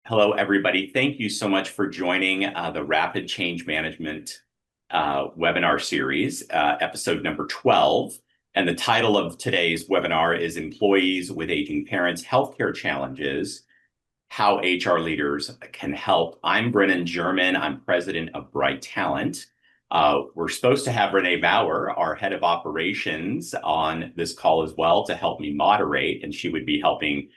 Hello, everybody. Thank you so much for joining the Rapid Change Management webinar series, episode number 12. And the title of today's webinar is Employees with Aging Parents, Healthcare Challenges, How HR Leaders Can Help. I'm Brenan German. I'm president of Bright Talent. We're supposed to have Renee Bauer, our head of operations, on this call as well to help me moderate, and she would be helping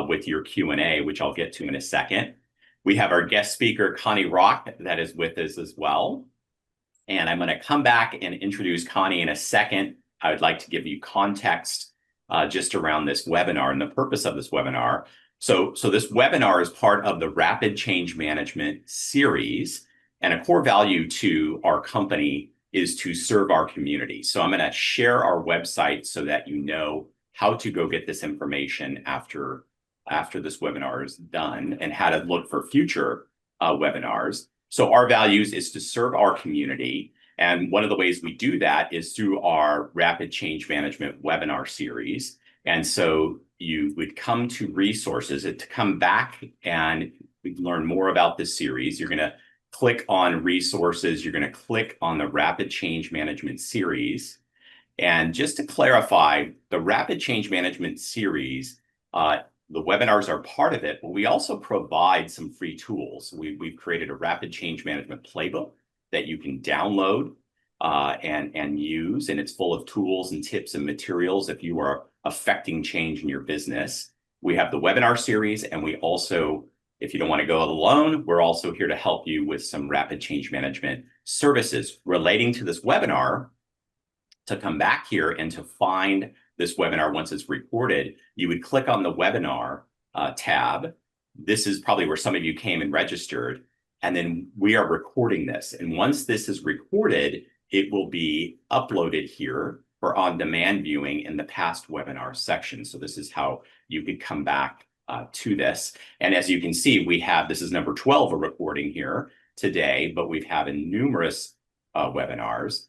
with your Q&A, which I'll get to in a second. We have our guest speaker, Connie Rach, that is with us as well. And I'm going to come back and introduce Connie in a second. I would like to give you context just around this webinar and the purpose of this webinar. So this webinar is part of the Rapid Change Management series, and a core value to our company is to serve our community. So I'm going to share our website so that you know how to go get this information after this webinar is done and how to look for future webinars. So our values is to serve our community. And one of the ways we do that is through our Rapid Change Management webinar series. And so you would come to resources to come back and learn more about this series. You're going to click on resources. You're going to click on the Rapid Change Management series. And just to clarify, the Rapid Change Management series, the webinars are part of it, but we also provide some free tools. We've created a Rapid Change Management playbook that you can download and use, and it's full of tools and tips and materials if you are affecting change in your business. We have the webinar series, and we also, if you don't want to go alone, we're also here to help you with some Rapid Change Management services relating to this webinar. To come back here and to find this webinar once it's recorded, you would click on the webinar tab. This is probably where some of you came and registered, and then we are recording this. And once this is recorded, it will be uploaded here for on-demand viewing in the past webinar section. So this is how you could come back to this. And as you can see, we have, this is number 12, a recording here today, but we've had numerous webinars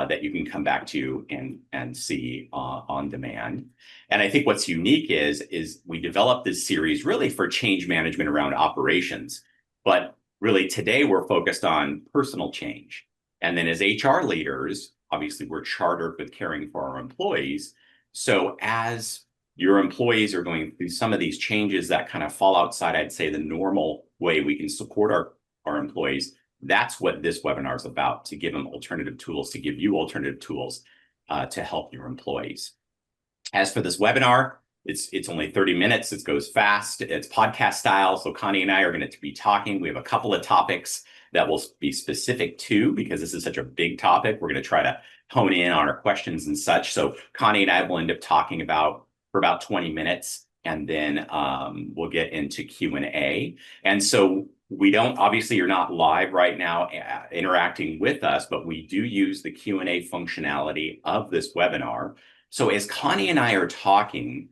that you can come back to and see on demand. And I think what's unique is we developed this series really for change management around operations, but really today we're focused on personal change. And then as HR leaders, obviously we're chartered with caring for our employees. So as your employees are going through some of these changes that kind of fall outside, I'd say, the normal way we can support our employees, that's what this webinar is about, to give them alternative tools, to give you alternative tools to help your employees. As for this webinar, it's only 30 minutes. It goes fast. It's podcast style. So Connie and I are going to be talking. We have a couple of topics that will be specific to, because this is such a big topic. We're going to try to hone in on our questions and such. So Connie and I will end up talking for about 20 minutes, and then we'll get into Q&A. And so we don't, obviously you're not live right now interacting with us, but we do use the Q&A functionality of this webinar. So as Connie and I are talking,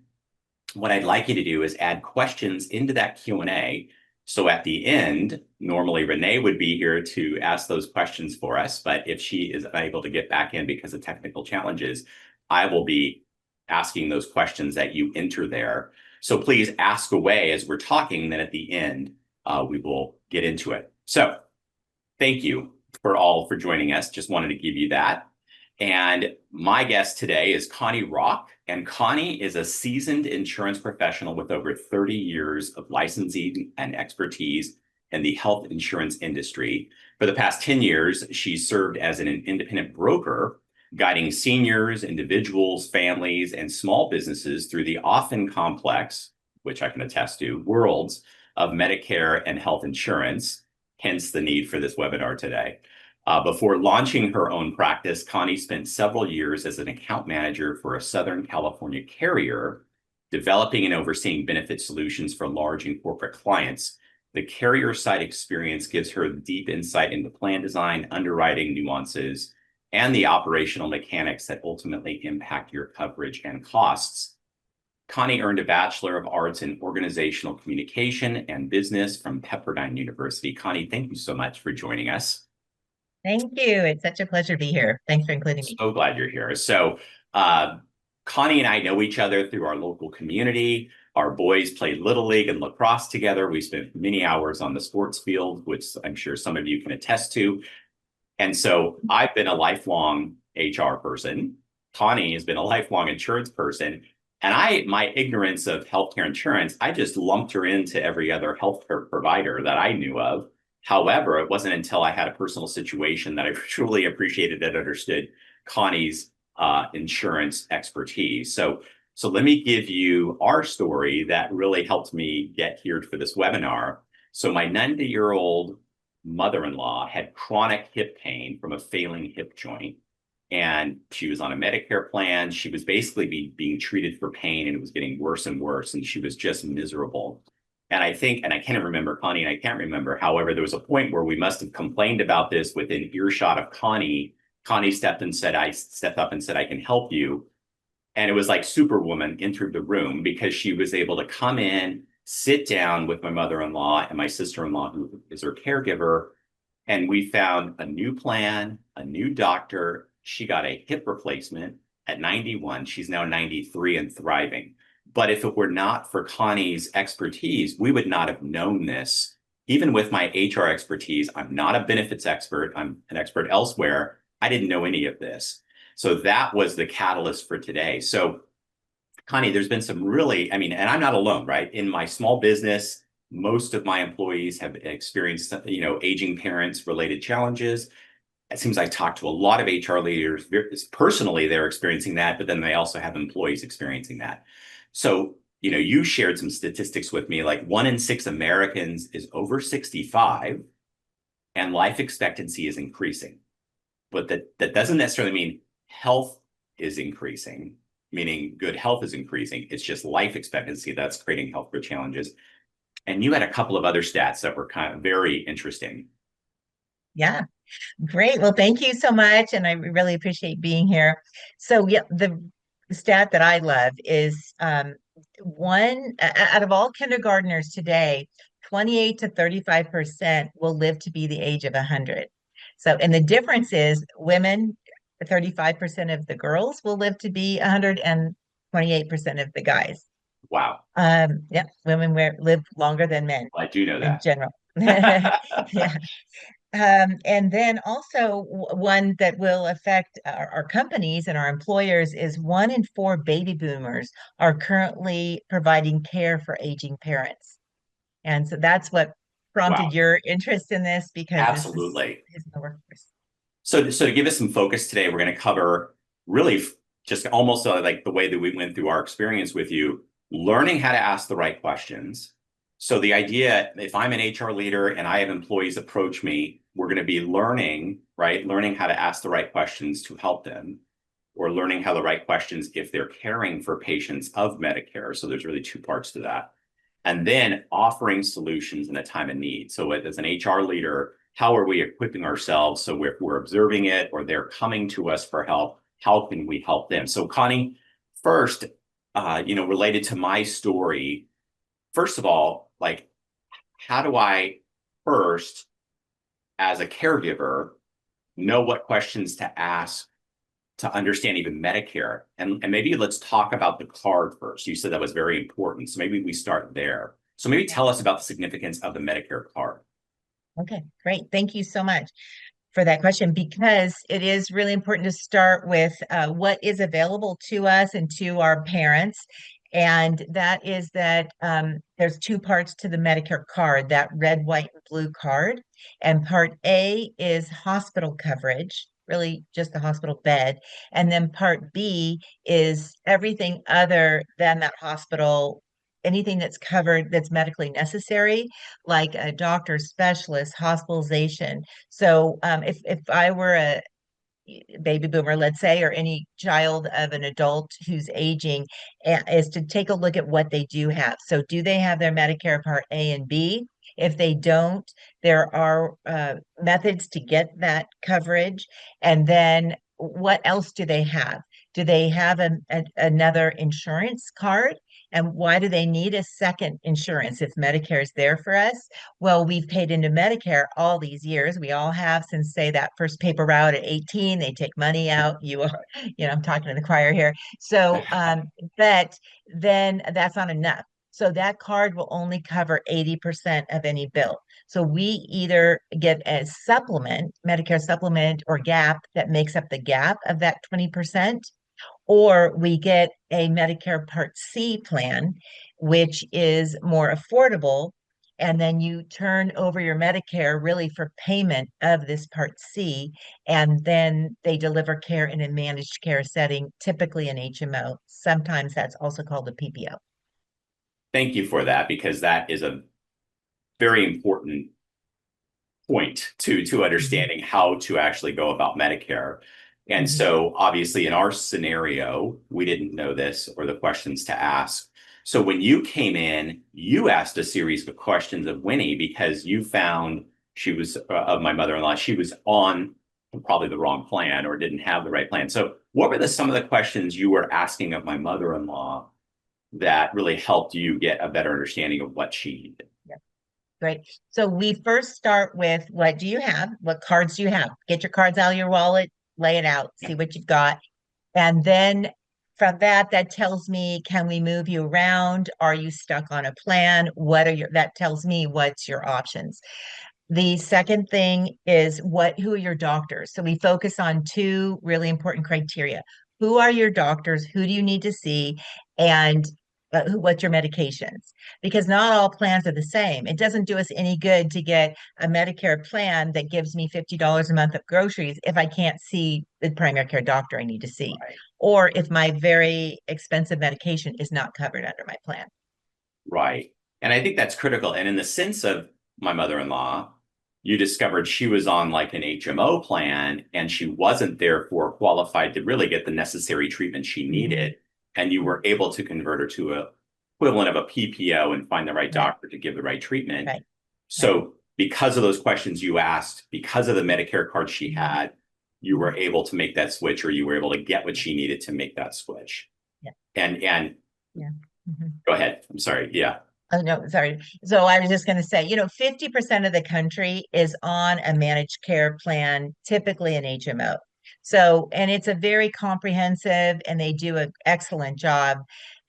what I'd like you to do is add questions into that Q&A. So at the end, normally Renee would be here to ask those questions for us, but if she is unable to get back in because of technical challenges, I will be asking those questions that you enter there. So please ask away as we're talking, then at the end, we will get into it. So thank you for joining us. Just wanted to give you that. And my guest today is Connie Rach. And Connie is a seasoned insurance professional with over 30 years of licensing and expertise in the health insurance industry. For the past 10 years, she's served as an independent broker, guiding seniors, individuals, families, and small businesses through the often complex, which I can attest to, worlds of Medicare and health insurance, hence the need for this webinar today. Before launching her own practice, Connie spent several years as an account manager for a Southern California carrier, developing and overseeing benefit solutions for large and corporate clients. The carrier side experience gives her deep insight into plan design, underwriting nuances, and the operational mechanics that ultimately impact your coverage and costs. Connie earned a Bachelor of Arts in Organizational Communication and Business from Pepperdine University. Connie, thank you so much for joining us. Thank you. It's such a pleasure to be here. Thanks for including me. So glad you're here. So Connie and I know each other through our local community. Our boys played Little League and lacrosse together. We spent many hours on the sports field, which I'm sure some of you can attest to. And so I've been a lifelong HR person. Connie has been a lifelong insurance person. And my ignorance of healthcare insurance, I just lumped her into every other healthcare provider that I knew of. However, it wasn't until I had a personal situation that I truly appreciated and understood Connie's insurance expertise. So let me give you our story that really helped me get here for this webinar. So my 90-year-old mother-in-law had chronic hip pain from a failing hip joint. And she was on a Medicare plan. She was basically being treated for pain, and it was getting worse and worse. And she was just miserable. And I think, and I can't remember Connie, and I can't remember. However, there was a point where we must have complained about this within earshot of Connie. Connie stepped up and said, I can help you. And it was like Superwoman entered the room because she was able to come in, sit down with my mother-in-law and my sister-in-law, who is her caregiver. And we found a new plan, a new doctor. She got a hip replacement at 91. She's now 93 and thriving. But if it were not for Connie's expertise, we would not have known this. Even with my HR expertise, I'm not a benefits expert. I'm an expert elsewhere. I didn't know any of this. So that was the catalyst for today. So Connie, there's been some really, I mean, and I'm not alone, right? In my small business, most of my employees have experienced, aging parents related challenges. It seems I talk to a lot of HR leaders. Personally, they're experiencing that, but then they also have employees experiencing that. So, you shared some statistics with me, like 1 in 6 Americans is over 65 and life expectancy is increasing. But that doesn't necessarily mean health is increasing, meaning good health is increasing. It's just life expectancy that's creating healthcare challenges. And you had a couple of other stats that were kind of very interesting. Yeah, great. Well, thank you so much. And I really appreciate being here. So, yeah, the stat that I love is out of all kindergartners today, 28 to 35% will live to be the age of 100. So, and the difference is women, 35% of the girls will live to be 100 and 28% of the guys. Wow. Yeah, women live longer than men I do know in that. general. Yeah. And then also one that will affect our companies and our employers is 1 in 4 baby boomers are currently providing care for aging parents. And so that's what prompted Wow. your interest in this because this Absolutely. is in the workforce. So to give us some focus today, we're going to cover really just almost like the way that we went through our experience with you, learning how to ask the right questions. So the idea, if I'm an HR leader and I have employees approach me, we're going to be learning, right? Learning how to ask the right questions to help them, or learning how the right questions if they're caring for patients of Medicare. So there's really 2 parts to that. And then offering solutions in a time of need. So as an HR leader, how are we equipping ourselves so if we're observing it or they're coming to us for help, how can we help them? So Connie, first, related to my story, first of all, like, how do I first, as a caregiver, know what questions to ask to understand even Medicare? And maybe let's talk about the card first. You said that was very important. So maybe we start there. So maybe tell us about the significance of the Medicare card. Okay, great. Thank you so much for that question because it is really important to start with what is available to us and to our parents. And that is that there's 2 parts to the Medicare card, that red, white, and blue card. And part A is hospital coverage, really just a hospital bed. And then part B is everything other than that hospital, anything that's covered that's medically necessary, like a doctor, specialist, hospitalization. So if I were a baby boomer, let's say, or any child of an adult who's aging, is to take a look at what they do have. So do they have their Medicare Part A and B? If they don't, there are methods to get that coverage. And then what else do they have? Do they have another insurance card? And why do they need a second insurance if Medicare is there for us? Well, we've paid into Medicare all these years. We all have since, say, that first paper route at 18. They take money out. I'm talking to the choir here. So, but then that's not enough. So that card will only cover 80% of any bill. So we either get a supplement, Medicare supplement or gap that makes up the gap of that 20%, or we get a Medicare Part C plan, which is more affordable. And then you turn over your Medicare really for payment of this Part C, and then they deliver care in a managed care setting, typically an HMO. Sometimes that's also called a PPO. Thank you for that, because that is a very important point to understanding how to actually go about Medicare. And Mhm. so obviously in our scenario, we didn't know this or the questions to ask. So when you came in, you asked a series of questions of Winnie because you found she was of my mother-in-law, she was on probably the wrong plan or didn't have the right plan. So what were some of the questions you were asking of my mother-in-law that really helped you get a better understanding of what she needed? Great. So we first start with, what do you have? What cards do you have? Get your cards out of your wallet, lay it out, see what you've got. And then from that, that tells me, can we move you around? Are you stuck on a plan? That tells me what's your options. The second thing is, who are your doctors? So we focus on two really important criteria. Who are your doctors? Who do you need to see? And what's your medications? Because not all plans are the same. It doesn't do us any good to get a Medicare plan that gives me $50 a month of groceries if I can't see the primary care doctor I need to see, Right. or if my very expensive medication is not covered under my plan. Right. And I think that's critical. And in the sense of my mother-in-law, you discovered she was on like an HMO plan and she wasn't therefore qualified to really get the necessary treatment she Mhm. needed. And you were able to convert her to a equivalent of a PPO and find the right Right, doctor to give the right treatment. right, right. So because of those questions you asked, because of the Medicare card she Mhm. had, you were able to make that switch, or you were able to get what she needed to make that switch. Yeah, And yeah. Mhm. go ahead. I'm sorry. Yeah. Oh, no, sorry. So I was just going to say, 50% of the country is on a managed care plan, typically an HMO. So, and it's a very comprehensive and they do an excellent job.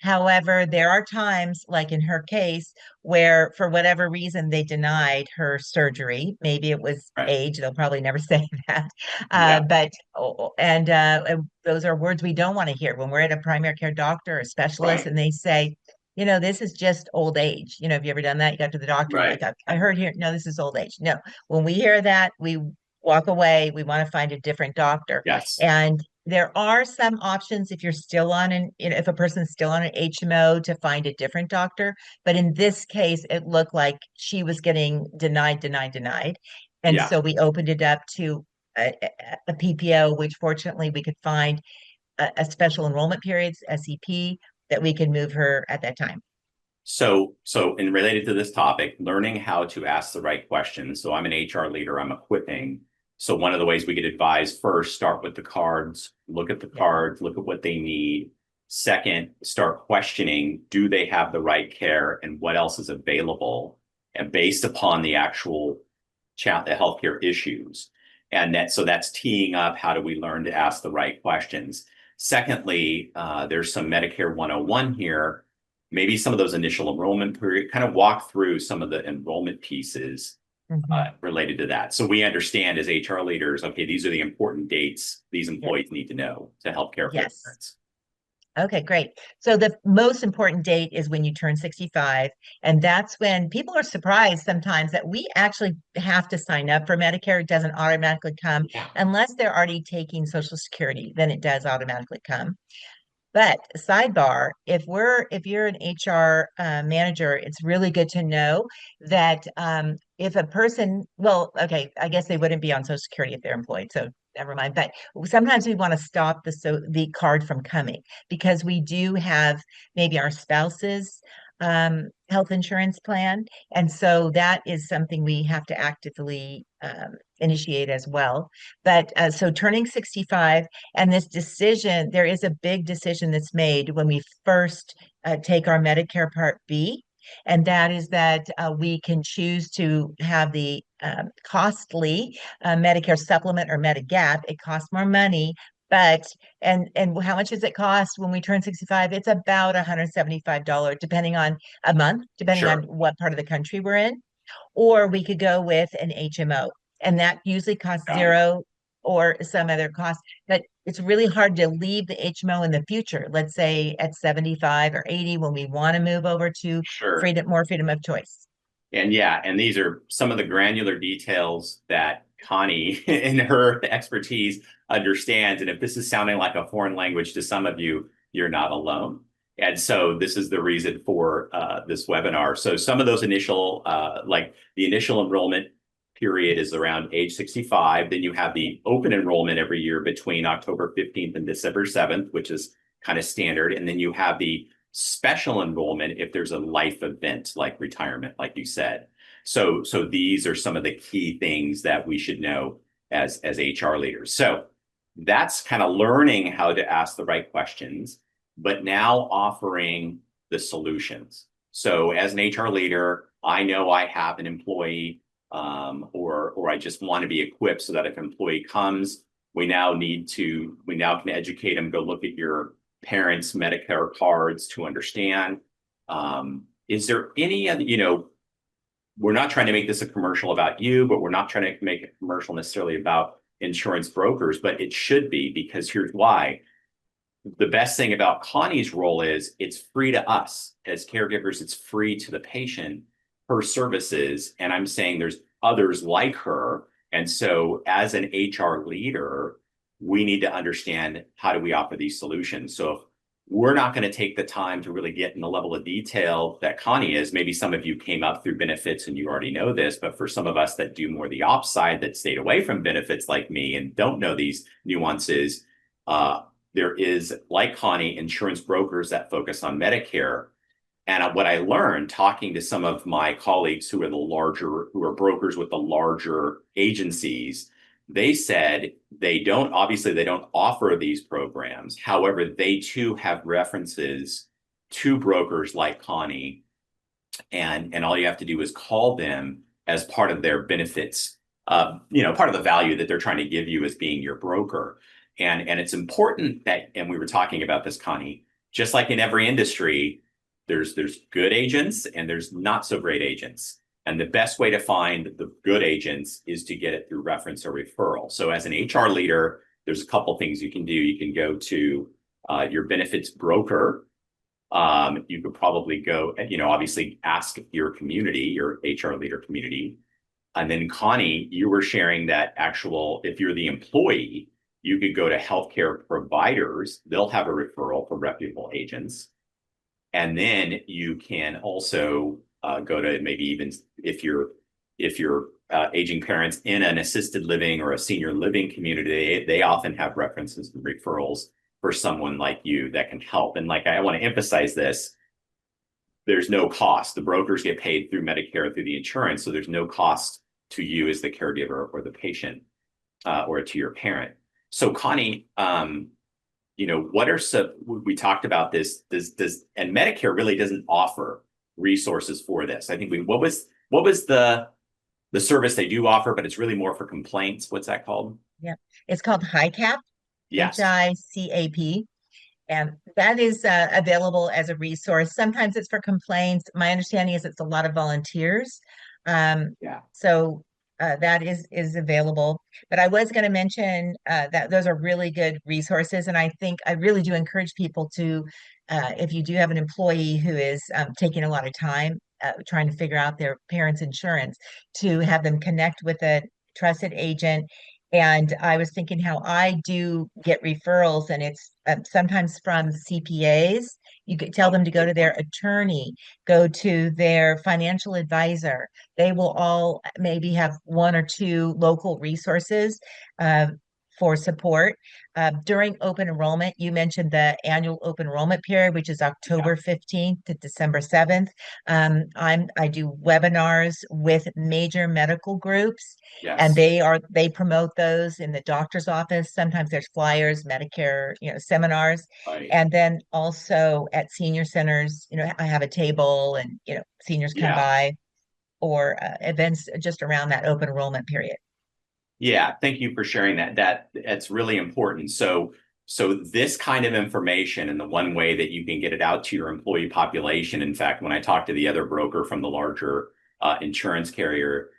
However, there are times, like in her case, where for whatever reason they denied her surgery. Maybe it was Right. age. They'll probably never say that. Yeah. And those are words we don't want to hear when we're at a primary care doctor or specialist Right. and they say, this is just old age. Have you ever done that? You got to the doctor, you're Right. like, I heard here, no, this is old age. No, when we hear that, we walk away. We want to find a different doctor. Yes. And there are some options if you're still on if a person's still on an HMO to find a different doctor. But in this case, it looked like she was getting denied, denied, denied. And Yeah. so we opened it up to a PPO, which fortunately we could find a special enrollment periods, SEP, that we could move her at that time. So in related to this topic, learning how to ask the right questions. So I'm an HR leader, I'm equipping. So one of the ways we get advised, first, start with the cards, look at the Yeah. cards, look at what they need. Second, start questioning, do they have the right care and what else is available? And based upon the actual the healthcare issues. So that's teeing up, how do we learn to ask the right questions? Secondly, there's some Medicare 101 here, maybe some of those initial enrollment period, kind of walk through some of the enrollment pieces Mhm. related to that. So we understand as HR leaders, okay, these are the important dates these Yeah. employees need to know to help care for their Yes. parents. Okay, great. So the most important date is when you turn 65. And that's when people are surprised sometimes that we actually have to sign up for Medicare. It doesn't automatically come Yeah. unless they're already taking Social Security, then it does automatically come. But sidebar, if you're an HR manager, it's really good to know that if a person, well, okay, I guess they wouldn't be on Social Security if they're employed, so never mind. But sometimes we want to stop the card from coming because we do have maybe our spouse's health insurance plan, and so that is something we have to actively initiate as well. But so turning 65. And this decision, there is a big decision that's made when we first take our Medicare Part B. And that is that we can choose to have the costly Medicare supplement or Medigap. It costs more money, But and how much does it cost when we turn 65? It's about $175, depending on a month, depending on Sure. what part of the country we're in. Or we could go with an HMO, and that usually costs Got it. zero or some other cost. But it's really hard to leave the HMO in the future. Let's say at 75 or 80, when we want to move over to Sure. more freedom of choice. And yeah, and these are some of the granular details that Connie in her expertise understands. And if this is sounding like a foreign language to some of you, you're not alone. And so this is the reason for this webinar. So some of those initial, like the initial enrollment period is around age 65. Then you have the open enrollment every year between October 15th and December 7th, which is kind of standard. And then you have the special enrollment if there's a life event like retirement, like you said. So these are some of the key things that we should know as HR leaders. So that's kind of learning how to ask the right questions, but now offering the solutions. So as an HR leader, I know I have an employee, or I just want to be equipped so that if an employee comes, we now can educate them, go look at your parents' Medicare cards to understand. Is there any other, we're not trying to make this a commercial about you, but we're not trying to make a commercial necessarily about insurance brokers, but it should be, because here's why. The best thing about Connie's role is it's free to us as caregivers, it's free to the patient, her services. And I'm saying there's others like her. And so as an HR leader, we need to understand, how do we offer these solutions? So if we're not going to take the time to really get in the level of detail that Connie is, maybe some of you came up through benefits and you already know this, but for some of us that do more the ops side, that stayed away from benefits like me and don't know these nuances, there is, like Connie, insurance brokers that focus on Medicare. And what I learned talking to some of my colleagues who are brokers with the larger agencies, they said they don't offer these programs. However, they too have references to brokers like Connie, and all you have to do is call them as part of their benefits, part of the value that they're trying to give you as being your broker. And it's important that, and we were talking about this, Connie, just like in every industry, there's good agents and there's not so great agents. And the best way to find the good agents is to get it through reference or referral. So as an HR leader, there's a couple things you can do. You can go to your benefits broker. You could probably go, obviously ask your community, your HR leader community. And then Connie, you were sharing that if you're the employee, you could go to healthcare providers. They'll have a referral for reputable agents. And then you can also go to, maybe even if you're aging parents in an assisted living or a senior living community, they often have references and referrals for someone like you that can help. And like, I want to emphasize this, there's no cost. The brokers get paid through Medicare, through the insurance. So there's no cost to you as the caregiver or the patient, or to your parent. So Connie, what are we talked about this, and Medicare really doesn't offer resources for this. I think what was the service they do offer, but it's really more for complaints. What's that called? Yeah, it's called HICAP, Yes. HICAP. And that is available as a resource. Sometimes it's for complaints. My understanding is it's a lot of volunteers. Yeah. So that is available. But I was going to mention that those are really good resources. And I think I really do encourage people to, if you do have an employee who is taking a lot of time trying to figure out their parents' insurance, to have them connect with a trusted agent. And I was thinking how I do get referrals, and it's sometimes from CPAs. You could tell them to go to their attorney, go to their financial advisor. They will all maybe have one or two local resources for support. During open enrollment, you mentioned the annual open enrollment period, which is October 15th to December 7th. I do webinars with major medical groups, and Yes. they promote those in the doctor's office. Sometimes there's flyers, Medicare, seminars. Right. And then also at senior centers, I have a table, and seniors come Yeah. by, or events just around that open enrollment period. Yeah, thank you for sharing that. That's really important. So So this kind of information, and the one way that you can get it out to your employee population, in fact, when I talked to the other broker from the larger insurance carrier,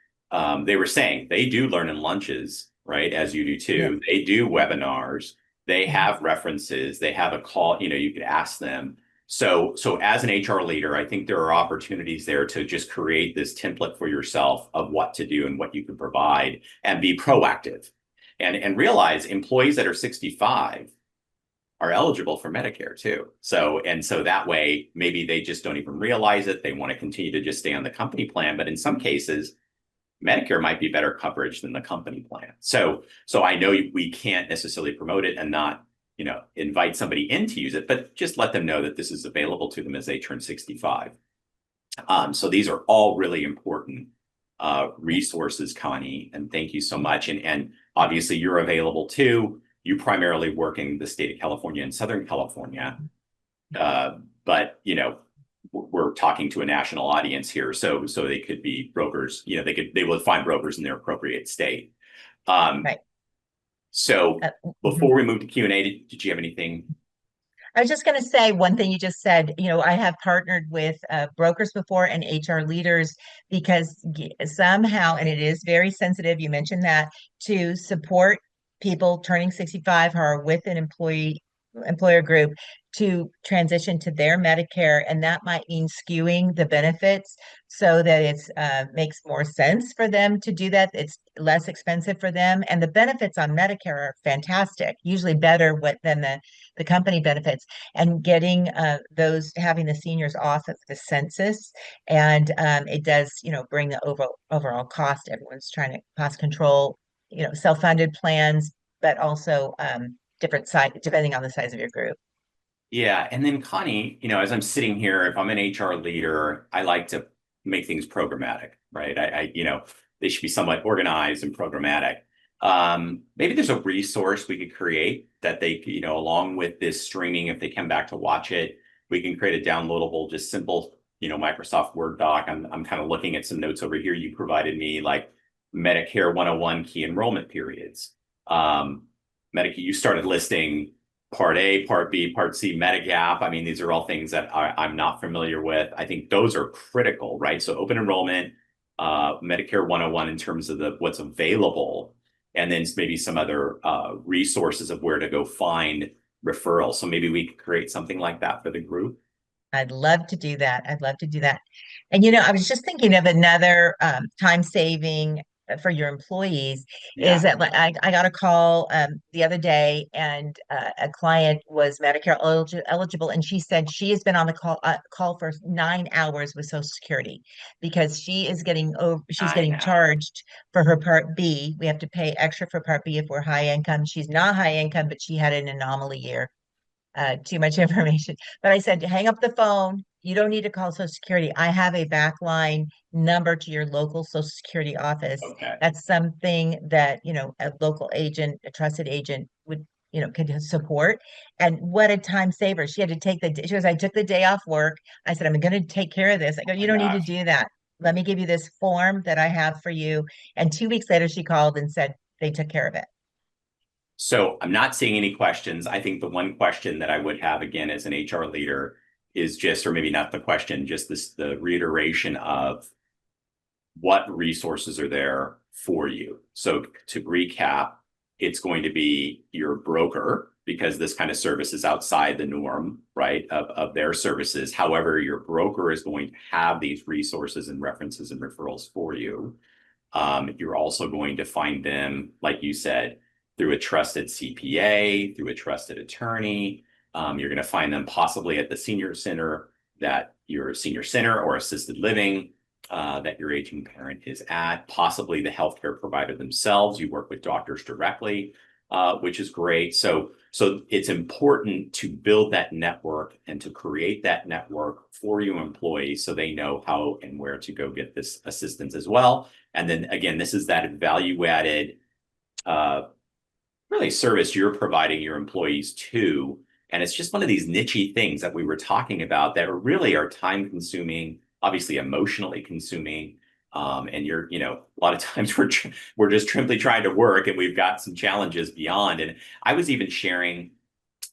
they were saying they do learn in lunches, right? As you do Yeah. too. They do webinars. They Mhm. have references. They have a call, you could ask them. So as an HR leader, I think there are opportunities there to just create this template for yourself of what to do and what you can provide and be proactive. And realize employees that are 65 are eligible for Medicare too. So that way, maybe they just don't even realize it. They want to continue to just stay on the company plan. But in some cases, Medicare might be better coverage than the company plan. So I know we can't necessarily promote it and not, invite somebody in to use it, but just let them know that this is available to them as they turn 65. So these are all really important resources, Connie, and thank you so much. And obviously you're available too. You primarily work in the state of California and Southern California, but we're talking to a national audience here, so they could be brokers. They will find brokers in their appropriate state. Um, Right. so Mhm. before we move to Q&A, did you have anything? I was just going to say one thing you just said. I have partnered with brokers before and HR leaders because somehow, and it is very sensitive, you mentioned that, to support people turning 65 who are with an employer group to transition to their Medicare, and that might mean skewing the benefits so that it's makes more sense for them to do that. It's less expensive for them, and the benefits on Medicare are fantastic, usually better than the company benefits, and getting those having the seniors off of the census, and it does bring the overall cost. Everyone's trying to cost control, self-funded plans, but also different size depending on the size of your group. Yeah, and then Connie, as I'm sitting here, if I'm an HR leader, I like to make things programmatic, right? They should be somewhat organized and programmatic. Maybe there's a resource we could create that they, along with this streaming, if they come back to watch it, we can create a downloadable, just simple, Microsoft Word doc. I'm kind of looking at some notes over here you provided me, like Medicare 101 key enrollment periods. Medicare, you started listing Part A, Part B, Part C, Medigap. I mean, these are all things that I'm not familiar with. I think those are critical, right? So open enrollment, Medicare 101 in terms of what's available, and then maybe some other resources of where to go find referrals. So maybe we could create something like that for the group. I'd love to do that. I'd love to do that. And I was just thinking of another time saving for your employees is Yeah. that I got a call the other day, and a client was Medicare eligible, and she said she has been on the call for 9 hours with Social Security because she's 9 getting hours. charged for her Part B. We have to pay extra for Part B if we're high income. She's not high income, but she had an anomaly year, too much information. But I said, hang up the phone. You don't need to call Social Security. I have a backline number to your local Social Security office. Okay. That's something that, a local agent, a trusted agent would, could support. And what a time saver. She had to she goes, I took the day off work. I said, I'm going to take care of this. I go, Oh you my don't need to gosh. do that. Let me give you this form that I have for you. And 2 weeks later, she called and said they took care of it. So I'm not seeing any questions. I think the one question that I would have again as an HR leader is just, or maybe not the question, just the reiteration of what resources are there for you. So to recap, it's going to be your broker because this kind of service is outside the norm, right, of their services. However, your broker is going to have these resources and references and referrals for you. You're also going to find them, like you said, through a trusted CPA, through a trusted attorney. You're going to find them possibly at the senior center that your senior center or assisted living that your aging parent is at, possibly the healthcare provider themselves. You work with doctors directly, which is great. So it's important to build that network and to create that network for your employees so they know how and where to go get this assistance as well. And then again, this is that value added really service you're providing your employees too. And it's just one of these nichey things that we were talking about that really are time consuming, obviously emotionally consuming. And a lot of times we're just simply trying to work and we've got some challenges beyond. And I was even sharing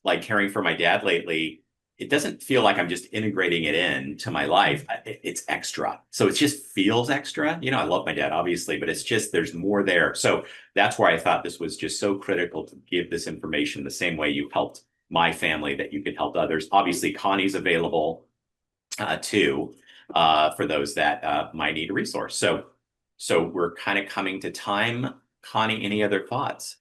like caring for my dad lately, it doesn't feel like I'm just integrating it in to my life. It's extra. So it just feels extra. You know, I love my dad, obviously, but it's just there's more there. So that's why I thought this was just so critical to give this information the same way you helped my family, that you could help others. Obviously, Connie's available too for those that might need a resource. So we're kind of coming to time. Connie, any other thoughts?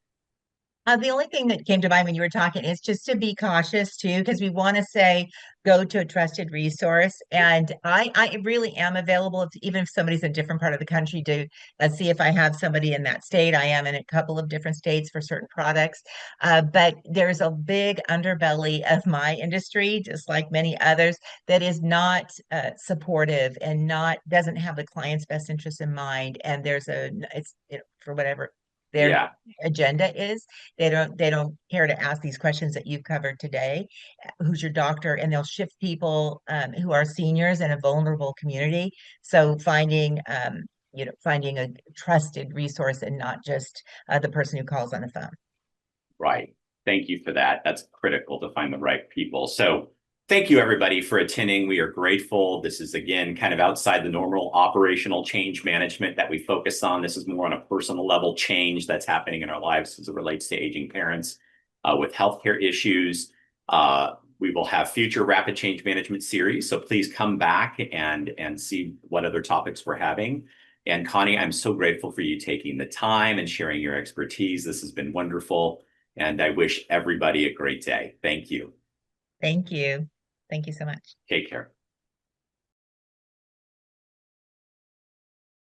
The only thing that came to mind when you were talking is just to be cautious too, because we want to say go to a trusted resource. And I really am available, even if somebody's in a different part of the country, to see if I have somebody in that state. I am in a couple of different states for certain products. But there's a big underbelly of my industry, just like many others, that is not supportive and not doesn't have the client's best interest in mind. And it's for whatever their Yeah, agenda is. They don't care to ask these questions that you've covered today. Who's your doctor? And they'll shift people who are seniors in a vulnerable community. So finding a trusted resource and not just the person who calls on the phone. right. Thank you for that. That's critical to find the right people. So thank you, everybody, for attending. We are grateful. This is, again, kind of outside the normal operational change management that we focus on. This is more on a personal level change that's happening in our lives as it relates to aging parents with healthcare issues. We will have future rapid change management series. So please come back and see what other topics we're having. And Connie, I'm so grateful for you taking the time and sharing your expertise. This has been wonderful. And I wish everybody a great day. Thank you. Thank you. Thank you so much. Take care.